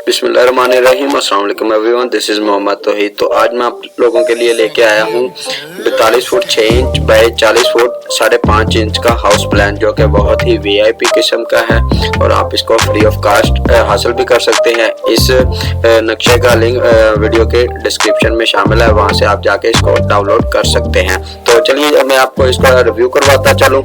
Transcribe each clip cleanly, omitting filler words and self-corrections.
बिस्मिल्लाहिर्रहमानिर्रहीम, अस्सलाम वालेकुम एवरीवन, दिस इज़ मोहम्मद तौहीद। तो आज मैं आप लोगों के लिए लेके आया हूँ 42 foot 6 inch by 40 foot 5.5 inch का हाउस प्लान, जो कि बहुत ही वीआईपी किस्म का है और आप इसको फ्री ऑफ कास्ट हासिल भी कर सकते हैं। इस नक्शे का लिंक वीडियो के डिस्क्रिप्शन में शामिल है, वहाँ से आप जाके इसको डाउनलोड कर सकते हैं। तो चलिए मैं आपको इसका रिव्यू करवाता चलूँ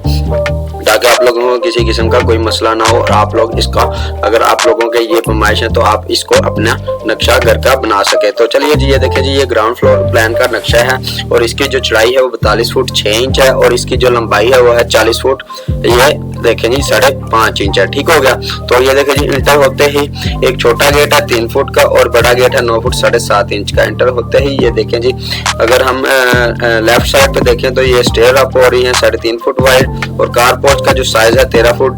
ताकि आप लोगों को किसी किस्म का कोई मसला ना हो और आप लोग इसका, अगर आप लोगों के ये फरमाइश है तो आप इसको अपना नक्शा घर का बना सके। तो चलिए जी, ये देखिए जी, ये ग्राउंड फ्लोर प्लान का नक्शा है और इसकी जो चौड़ाई है वो 42 फुट 6 इंच है और इसकी जो लंबाई है वो है 40 फुट, ये देखें जी 5.5 इंच है। ठीक हो गया। तो ये देखें जी, इंटर होते ही एक छोटा गेट है 3 फुट का और बड़ा गेट है 9 फुट 7.5 इंच का। इंटर होते ही ये देखें जी, अगर हम लेफ्ट साइड पे देखें तो ये स्टेयर अप हो रही है 3.5 फुट वाइड और कार पोर्च का जो साइज है 13 फुट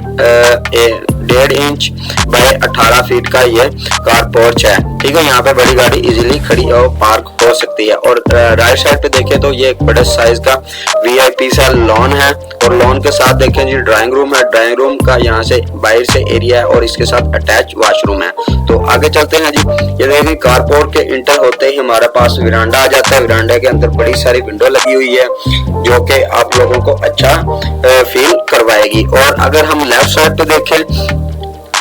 1.5 इंच बाय 18 फीट का ये कार पोर्च है। ठीक है, यहाँ पे बड़ी गाड़ी इजीली खड़ी और पार्क हो सकती है। और राइट साइड पे देखें तो ये एक बड़े साइज का वीआईपी सा लॉन है और लॉन के साथ देखें जी ड्राइंग रूम है। ड्राइंग रूम का यहाँ से बाहर से एरिया है और इसके साथ अटैच वॉशरूम है। तो आगे चलते हैं जी, ये देखिए कारपोर्ट के इंटर होते ही हमारे पास विरांडा आ जाता है। विरांडा के अंदर बड़ी सारी विंडो लगी हुई है जो कि आप लोगों को अच्छा फील करवाएगी। और अगर हम लेफ्ट साइड पे देखें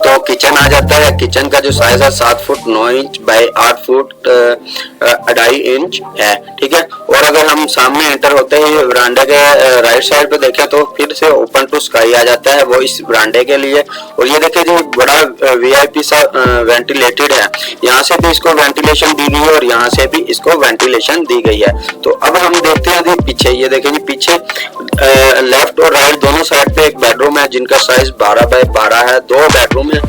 तो किचन आ जाता है। किचन का जो साइज है 7 foot 9 inch by 8 foot 2.5 inch है। ठीक है, और अगर हम सामने एंटर होते ही वरांडे के राइट साइड पे देखें तो फिर से ओपन टू स्काई आ जाता है, वो इस वरांडे के लिए। और ये देखिए जो बड़ा वीआईपी सा वेंटिलेटेड है, यहाँ से भी इसको वेंटिलेशन दी गई है और यहाँ से भी इसको वेंटिलेशन दी गई है। तो अब हम देखते हैं जी पीछे, ये देखें जी पीछे लेफ्ट और राइट दोनों साइड पे एक बेडरूम है जिनका साइज 12 बाय 12 है। 2 बेडरूम है,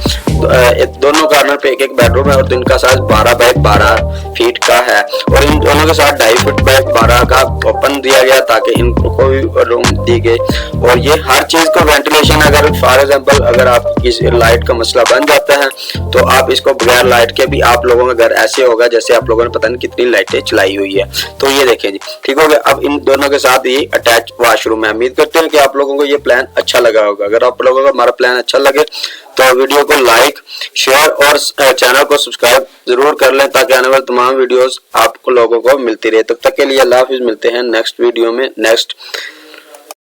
दोनों कॉर्नर पे एक बेडरूम है और इनका साइज 12 बाय 12 फीट का है और इन दोनों के साथ 2.5 फुट बाय 12 का ओपन दिया गया ताकि इनको भी रूम दी गई। और ये हर चीज को वेंटिलेशन, अगर फॉर एग्जांपल अगर आप इस लाइट का मसला बन जाता है तो आप इसको बगैर लाइट के भी, आप लोगों का घर ऐसे होगा जैसे आप लोगों ने पता नहीं कितनी लाइटें चलाई हुई है। तो ये देखें जी, ठीक हो गया। अब इन दोनों के साथ ये अटैच वॉशरूम है। उम्मीद करते हैं कि आप लोगों को ये प्लान अच्छा लगा होगा। अगर आप लोगों को हमारा प्लान अच्छा लगे तो वीडियो को लाइक, शेयर और चैनल को सब्सक्राइब जरूर कर लें ताकि आने वाले तमाम वीडियोस आप लोगों को मिलती रहे। तब तक के लिए अल्लाह हाफिज, मिलते हैं नेक्स्ट वीडियो में नेक्स्ट